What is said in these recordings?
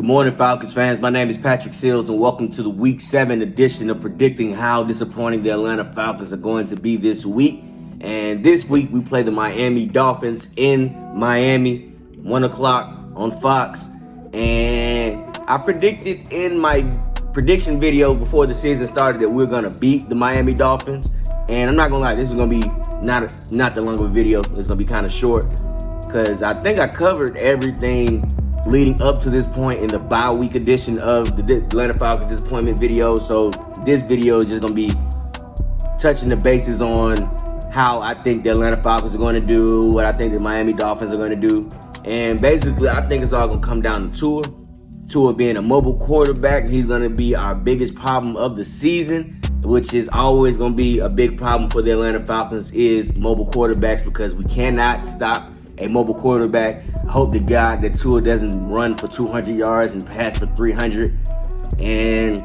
morning, Falcons fans. My name is Patrick Seals, and welcome to the Week 7 edition of predicting how disappointing the Atlanta Falcons are going to be this week. And this week, we play the Miami Dolphins in Miami, 1 o'clock on Fox. And I predicted in my prediction video before the season started that we're going to beat the Miami Dolphins. And I'm not going to lie, this is going to be not that long of a video. It's going to be kind of short because I think I covered everything leading up to this point in the bye week edition of the Atlanta Falcons disappointment video. So this video is just going to be touching the bases on how I think the Atlanta Falcons are going to do, what I think the Miami Dolphins are going to do. And basically, I think it's all going to come down to Tua. Tua being a mobile quarterback, he's going to be our biggest problem of the season, which is always going to be a big problem for the Atlanta Falcons is mobile quarterbacks because we cannot stop a mobile quarterback. I hope to God that Tua doesn't run for 200 yards and pass for 300. And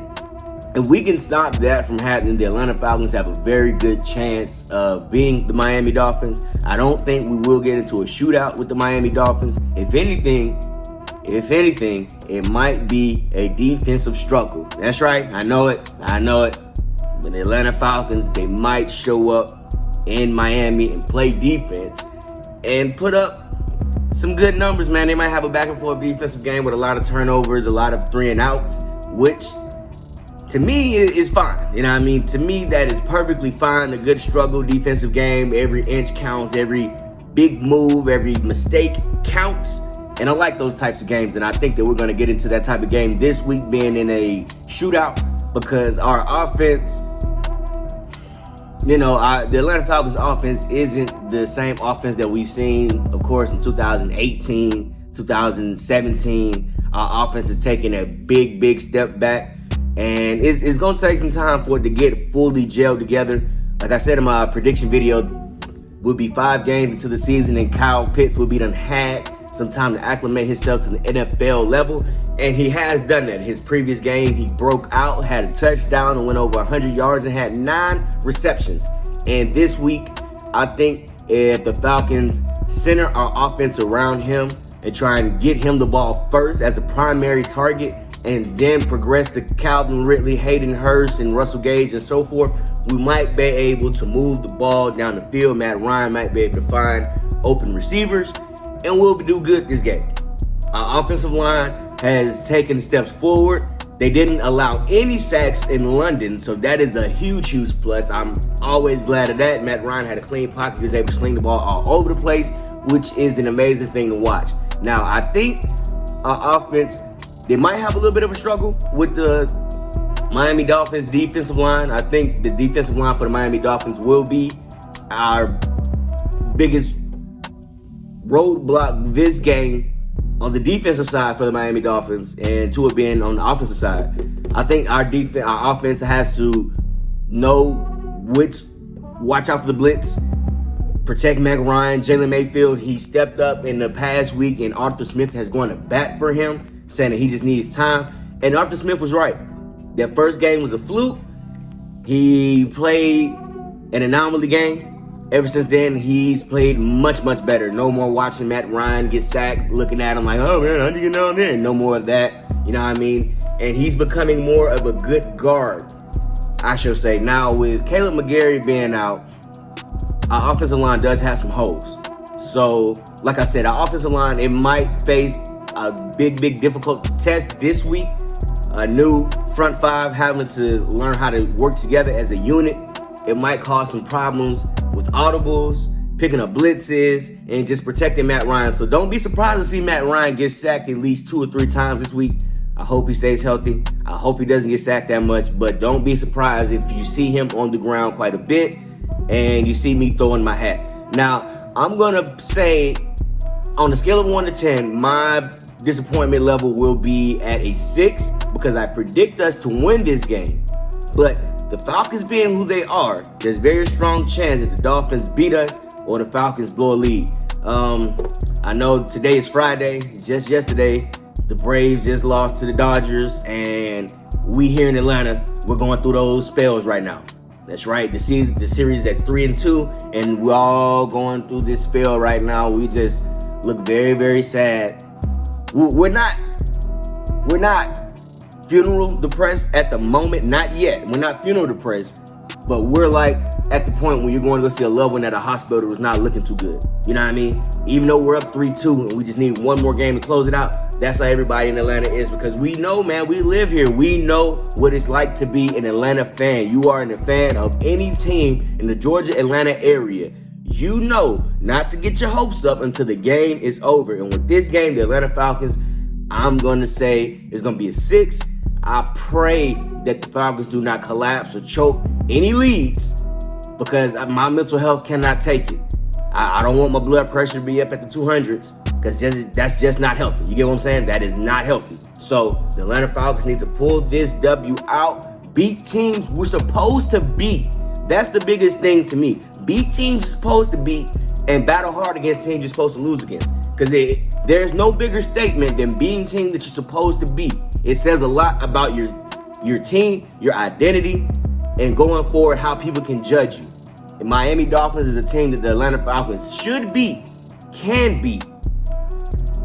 if we can stop that from happening, the Atlanta Falcons have a very good chance of beating the Miami Dolphins. I don't think we will get into a shootout with the Miami Dolphins. If anything, it might be a defensive struggle. That's right. I know it. But the Atlanta Falcons, they might show up in Miami and play defense and put up some good numbers, man. They might have a back and forth defensive game with a lot of turnovers, a lot of 3 and outs, which to me is fine. You know what I mean? To me, that is perfectly fine. A good struggle defensive game. Every inch counts. Every big move, every mistake counts. And I like those types of games. And I think that we're going to get into that type of game this week being in a shootout because our offense, the Atlanta Falcons offense isn't the same offense that we've seen, of course, in 2018, 2017. Our offense is taking a big step back. And it's going to take some time for it to get fully gelled together. Like I said in my prediction video, we'll be 5 games into the season and Kyle Pitts will be done had some time to acclimate himself to the NFL level. And he has done that. His previous game, he broke out, had a touchdown, and went over 100 yards and had 9 receptions. And this week, I think if the Falcons center our offense around him and try and get him the ball first as a primary target, and then progress to Calvin Ridley, Hayden Hurst, and Russell Gage, and so forth, we might be able to move the ball down the field. Matt Ryan might be able to find open receivers, and we'll do good this game. Our offensive line has taken steps forward. They didn't allow any sacks in London, so that is a huge plus. I'm always glad of that. Matt Ryan had a clean pocket. He was able to sling the ball all over the place, which is an amazing thing to watch. Now, I think our offense, they might have a little bit of a struggle with the Miami Dolphins defensive line. I think the defensive line for the Miami Dolphins will be our biggest roadblock this game on the defensive side for the Miami Dolphins, and Tua being on the offensive side. I think our offense has to watch out for the blitz, protect Matt Ryan, Jalen Mayfield. He stepped up in the past week, and Arthur Smith has gone to bat for him, saying that he just needs time. And Arthur Smith was right. That first game was a fluke. He played an anomaly game. Ever since then, he's played much better. No more watching Matt Ryan get sacked, looking at him like, oh man, how'd you get down there? No more of that. You know what I mean? And he's becoming more of a good guard, I should say. Now, with Caleb McGarry being out, our offensive line does have some holes. So, like I said, our offensive line, it might face a big difficult test this week. A new front 5 having to learn how to work together as a unit. It might cause some problems with audibles, picking up blitzes, and just protecting Matt Ryan. So don't be surprised to see Matt Ryan get sacked at least 2 or 3 times this week. I hope he stays healthy. I hope he doesn't get sacked that much, but don't be surprised if you see him on the ground quite a bit and you see me throwing my hat. Now, I'm going to say on a scale of 1 to 10, my disappointment level will be at a 6 because I predict us to win this game. But the Falcons being who they are, there's a very strong chance that the Dolphins beat us or the Falcons blow a lead. I know today is Friday. Just yesterday, the Braves just lost to the Dodgers, and we here in Atlanta, we're going through those spells right now. That's right. The series at 3-2, and we're all going through this spell right now. We just look very sad. We're we're not funeral depressed at the moment, not yet. We're not funeral depressed, but we're like at the point when you're going to go see a loved one at a hospital who's not looking too good. You know what I mean? Even though we're up 3-2 and we just need one more game to close it out, that's how everybody in Atlanta is, because we know, man, we live here. We know what it's like to be an Atlanta fan. You are a fan of any team in the Georgia-Atlanta area. You know not to get your hopes up until the game is over. And with this game, the Atlanta Falcons, I'm going to say it's going to be a 6. I pray that the Falcons do not collapse or choke any leads, because my mental health cannot take it. I don't want my blood pressure to be up at the 200s, because that's just not healthy. You get what I'm saying? That is not healthy. So the Atlanta Falcons need to pull this W out, beat teams we're supposed to beat. That's the biggest thing to me. Beat teams you're supposed to beat and battle hard against teams you're supposed to lose against. Because there's no bigger statement than beating teams that you're supposed to beat. It says a lot about your team, your identity, and going forward, how people can judge you. And Miami Dolphins is a team that the Atlanta Falcons should beat, can beat.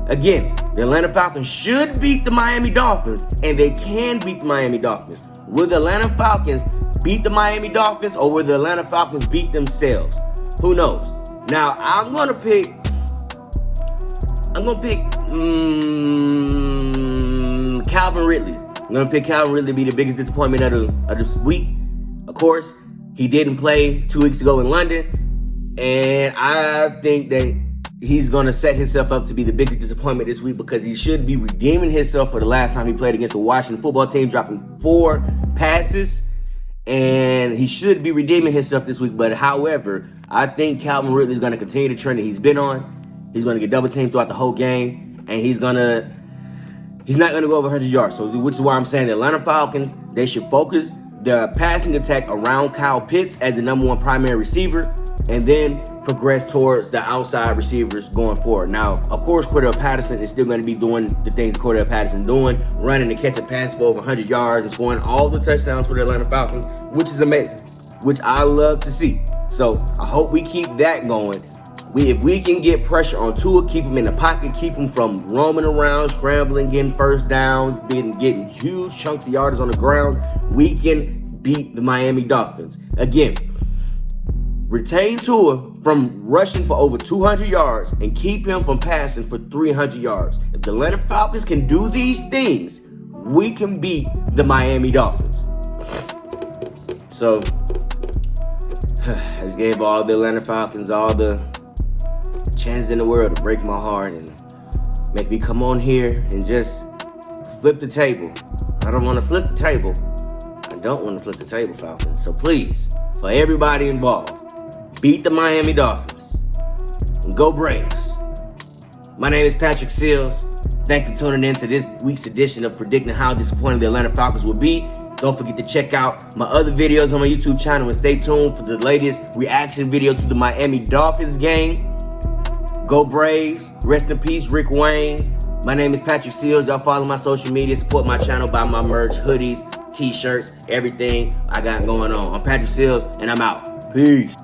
Again, the Atlanta Falcons should beat the Miami Dolphins, and they can beat the Miami Dolphins. Will the Atlanta Falcons beat the Miami Dolphins, or will the Atlanta Falcons beat themselves? Who knows? Now, I'm gonna pick Calvin Ridley. I'm gonna pick Calvin Ridley to be the biggest disappointment of this week. Of course, he didn't play 2 weeks ago in London, and I think that he's going to set himself up to be the biggest disappointment this week, because he should be redeeming himself for the last time he played against the Washington football team, dropping 4 passes, and he should be redeeming himself this week. But however, I think Calvin Ridley is going to continue the trend that he's been on. He's going to get double teamed throughout the whole game, and he's not going to go over 100 yards. So, which is why I'm saying the Atlanta Falcons, they should focus the passing attack around Kyle Pitts as the #1 primary receiver, and then progress towards the outside receivers going forward. Now, of course, Cordell Patterson is still going to be doing the things Cordell Patterson doing, running and catching passes for over 100 yards and scoring all the touchdowns for the Atlanta Falcons, which is amazing, which I love to see. So I hope we keep that going. If we can get pressure on Tua, keep him in the pocket, keep him from roaming around, scrambling, getting first downs, getting huge chunks of yardage on the ground, we can beat the Miami Dolphins. Again, retain Tua from rushing for over 200 yards and keep him from passing for 300 yards. If the Atlanta Falcons can do these things, we can beat the Miami Dolphins. So, I just gave all the Atlanta Falcons all the chance in the world to break my heart and make me come on here and just flip the table. I don't want to flip the table. I don't want to flip the table, Falcons. So please, for everybody involved, beat the Miami Dolphins and go Braves. My name is Patrick Seals. Thanks for tuning in to this week's edition of predicting how disappointing the Atlanta Falcons will be. Don't forget to check out my other videos on my YouTube channel and stay tuned for the latest reaction video to the Miami Dolphins game. Go Braves. Rest in peace, Rick Wayne. My name is Patrick Seals. Y'all follow my social media. Support my channel. Buy my merch, hoodies, t-shirts, everything I got going on. I'm Patrick Seals, and I'm out. Peace.